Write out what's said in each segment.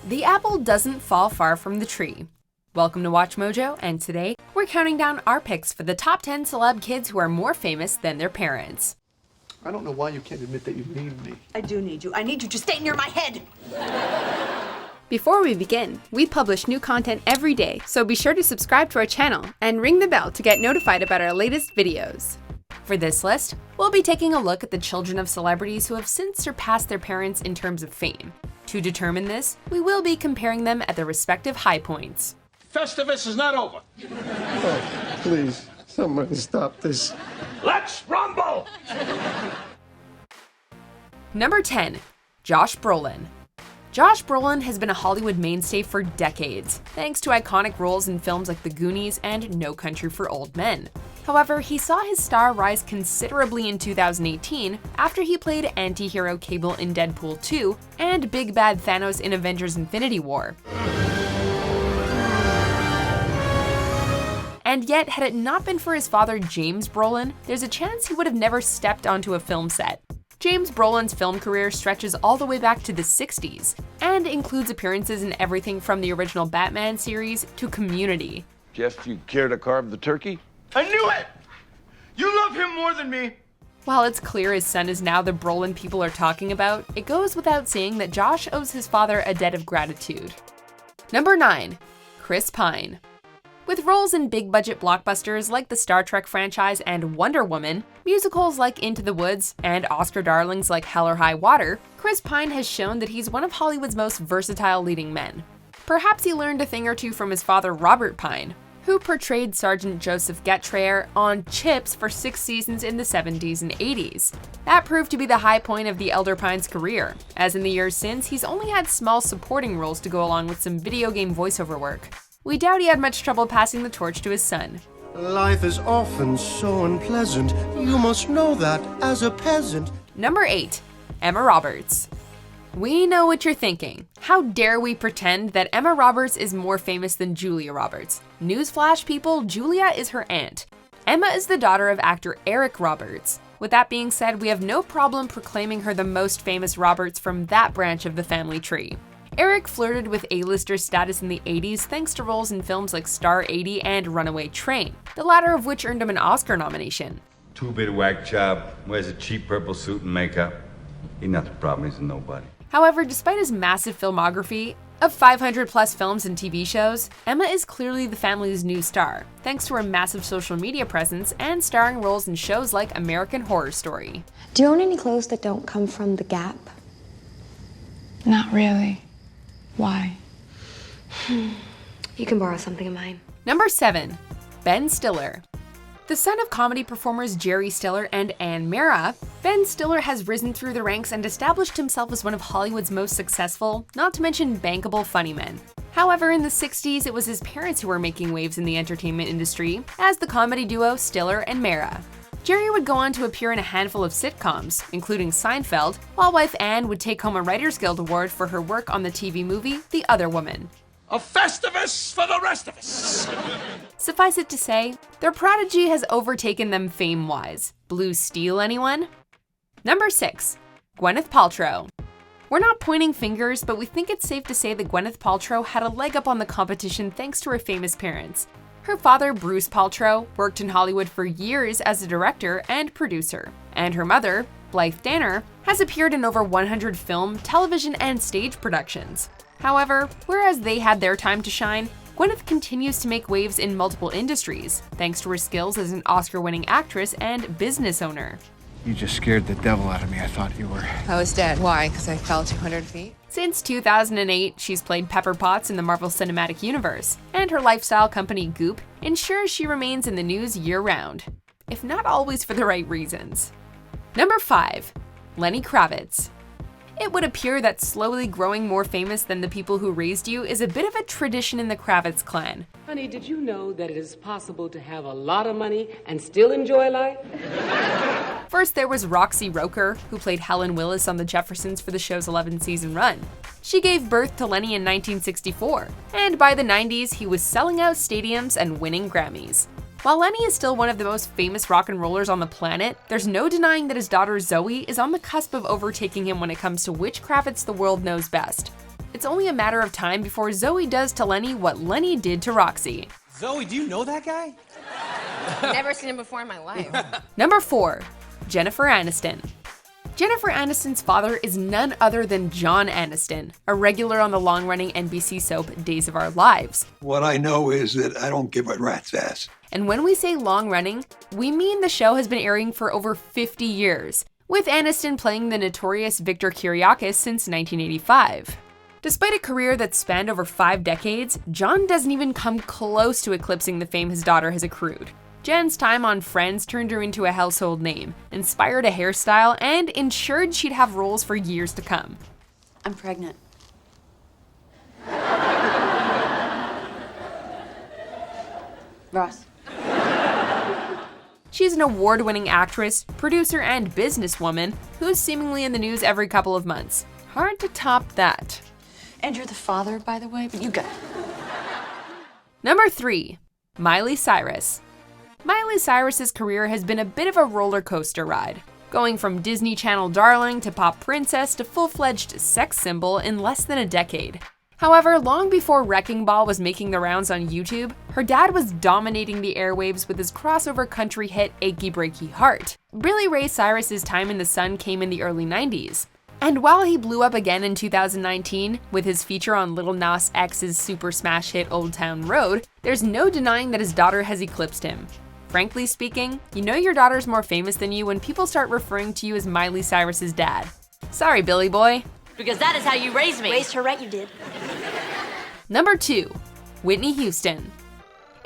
The apple doesn't fall far from the tree. Welcome to Watch Mojo, and today we're counting down our picks for the top 10 celeb kids who are more famous than their parents. I don't know why you can't admit that you need me. I do need you. I need you to stay near my head. Before we begin, we publish new content every day, so be sure to subscribe to our channel and ring the bell to get notified about our latest videos. For this list, we'll be taking a look at the children of celebrities who have since surpassed their parents in terms of fame. To determine this, we will be comparing them at their respective high points. Festivus is not over. Oh, please, somebody stop this. Let's rumble! Number 10. Josh Brolin. Josh Brolin has been a Hollywood mainstay for decades, thanks to iconic roles in films like The Goonies and No Country for Old Men. However, he saw his star rise considerably in 2018 after he played anti-hero Cable in Deadpool 2 and Big Bad Thanos in Avengers Infinity War. And yet, had it not been for his father James Brolin, there's a chance he would have never stepped onto a film set. James Brolin's film career stretches all the way back to the 60s, and includes appearances in everything from the original Batman series to Community. Jeff, you care to carve the turkey? I knew it! You love him more than me! While it's clear his son is now the Brolin people are talking about, it goes without saying that Josh owes his father a debt of gratitude. Number 9. Chris Pine. With roles in big-budget blockbusters like the Star Trek franchise and Wonder Woman, musicals like Into the Woods, and Oscar darlings like Hell or High Water, Chris Pine has shown that he's one of Hollywood's most versatile leading men. Perhaps he learned a thing or two from his father Robert Pine, who portrayed Sergeant Joseph Getreyer on Chips for 6 seasons in the 70s and 80s. That proved to be the high point of the elder Pine's career, as in the years since, he's only had small supporting roles to go along with some video game voiceover work. We doubt he had much trouble passing the torch to his son. Life is often so unpleasant. You must know that as a peasant. Number 8. Emma Roberts. We know what you're thinking. How dare we pretend that Emma Roberts is more famous than Julia Roberts? Newsflash, people, Julia is her aunt. Emma is the daughter of actor Eric Roberts. With that being said, we have no problem proclaiming her the most famous Roberts from that branch of the family tree. Eric flirted with A-lister status in the 80s thanks to roles in films like Star 80 and Runaway Train, the latter of which earned him an Oscar nomination. Two-bit whack job, wears a cheap purple suit and makeup. He not the problem, he's a nobody. However, despite his massive filmography of 500 plus films and TV shows, Emma is clearly the family's new star, thanks to her massive social media presence and starring roles in shows like American Horror Story. Do you own any clothes that don't come from the Gap? Not really. Why? You can borrow something of mine. Number 7. Ben Stiller. The son of comedy performers Jerry Stiller and Ann Mara, Ben Stiller has risen through the ranks and established himself as one of Hollywood's most successful, not to mention bankable funny men. However, in the 60s, it was his parents who were making waves in the entertainment industry as the comedy duo Stiller and Mara. Jerry would go on to appear in a handful of sitcoms, including Seinfeld, while wife Ann would take home a Writers Guild Award for her work on the TV movie The Other Woman. A Festivus for the rest of us! Suffice it to say, their prodigy has overtaken them fame-wise. Blue Steel, anyone? Number 6. Gwyneth Paltrow. We're not pointing fingers, but we think it's safe to say that Gwyneth Paltrow had a leg up on the competition thanks to her famous parents. Her father, Bruce Paltrow, worked in Hollywood for years as a director and producer, and her mother, Blythe Danner, has appeared in over 100 film, television, and stage productions. However, whereas they had their time to shine, Gwyneth continues to make waves in multiple industries, thanks to her skills as an Oscar-winning actress and business owner. You just scared the devil out of me. I thought you were. I was dead. Why? Because I fell 200 feet? Since 2008, she's played Pepper Potts in the Marvel Cinematic Universe, and her lifestyle company Goop ensures she remains in the news year-round, if not always for the right reasons. Number 5. Lenny Kravitz. It would appear that slowly growing more famous than the people who raised you is a bit of a tradition in the Kravitz clan. Honey, did you know that it is possible to have a lot of money and still enjoy life? First, there was Roxy Roker, who played Helen Willis on The Jeffersons for the show's 11-season run. She gave birth to Lenny in 1964, and by the 90s, he was selling out stadiums and winning Grammys. While Lenny is still one of the most famous rock and rollers on the planet, there's no denying that his daughter Zoe is on the cusp of overtaking him when it comes to which Kravitz the world knows best. it's only a matter of time before Zoe does to Lenny what Lenny did to Roxy. Zoe, do you know that guy? Never seen him before in my life. Number 4. Jennifer Aniston. Jennifer Aniston's father is none other than John Aniston, a regular on the long-running NBC soap Days of Our Lives. What I know is that I don't give a rat's ass. And when we say long-running, we mean the show has been airing for over 50 years, with Aniston playing the notorious Victor Kiriakis since 1985. Despite a career that spanned over 5 decades, John doesn't even come close to eclipsing the fame his daughter has accrued. Jen's time on Friends turned her into a household name, inspired a hairstyle, and ensured she'd have roles for years to come. I'm pregnant. Ross. She's an award-winning actress, producer, and businesswoman who's seemingly in the news every couple of months. Hard to top that. And you're the father, by the way, but you got it. Number 3. Miley Cyrus. Miley Cyrus's career has been a bit of a roller coaster ride, going from Disney Channel darling to pop princess to full-fledged sex symbol in less than a decade. However, long before Wrecking Ball was making the rounds on YouTube, her dad was dominating the airwaves with his crossover country hit Achy, Breaky, Heart. Billy Ray Cyrus's time in the sun came in the early 90s. And while he blew up again in 2019 with his feature on Lil Nas X's super smash hit Old Town Road, there's no denying that his daughter has eclipsed him. Frankly speaking, you know your daughter's more famous than you when people start referring to you as Miley Cyrus's dad. Sorry, Billy boy. Because that is how you raised me. Raised her right, you did. Number 2. Whitney Houston.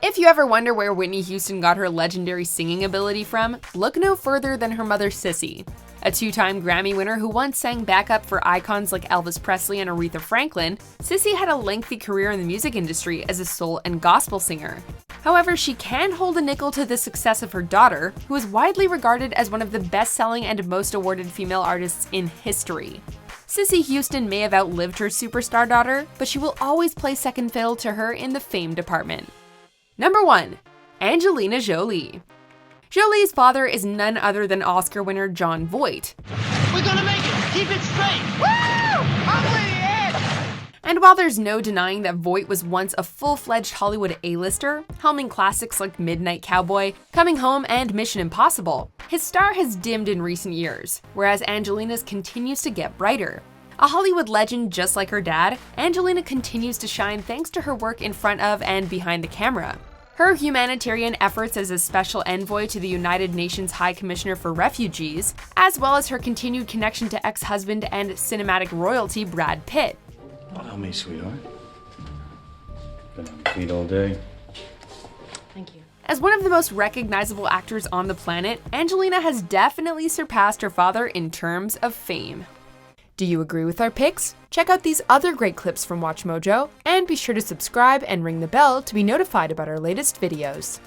If you ever wonder where Whitney Houston got her legendary singing ability from, look no further than her mother Sissy. A 2-time Grammy winner who once sang backup for icons like Elvis Presley and Aretha Franklin, Sissy had a lengthy career in the music industry as a soul and gospel singer. However, she can hold a nickel to the success of her daughter, who is widely regarded as one of the best-selling and most awarded female artists in history. Sissy Houston may have outlived her superstar daughter, but she will always play second fiddle to her in the fame department. Number 1. Angelina Jolie. Jolie's father is none other than Oscar winner Jon Voight. We're gonna make it! Keep it straight! Woo! Ugly edge! And while there's no denying that Voight was once a full-fledged Hollywood A-lister, helming classics like Midnight Cowboy, Coming Home, and Mission Impossible, his star has dimmed in recent years, whereas Angelina's continues to get brighter. A Hollywood legend just like her dad, Angelina continues to shine thanks to her work in front of and behind the camera. Her humanitarian efforts as a special envoy to the United Nations High Commissioner for Refugees, as well as her continued connection to ex-husband and cinematic royalty Brad Pitt. Allow me, sweetheart. Been on feet all day. Thank you. As one of the most recognizable actors on the planet, Angelina has definitely surpassed her father in terms of fame. Do you agree with our picks? Check out these other great clips from WatchMojo, and be sure to subscribe and ring the bell to be notified about our latest videos.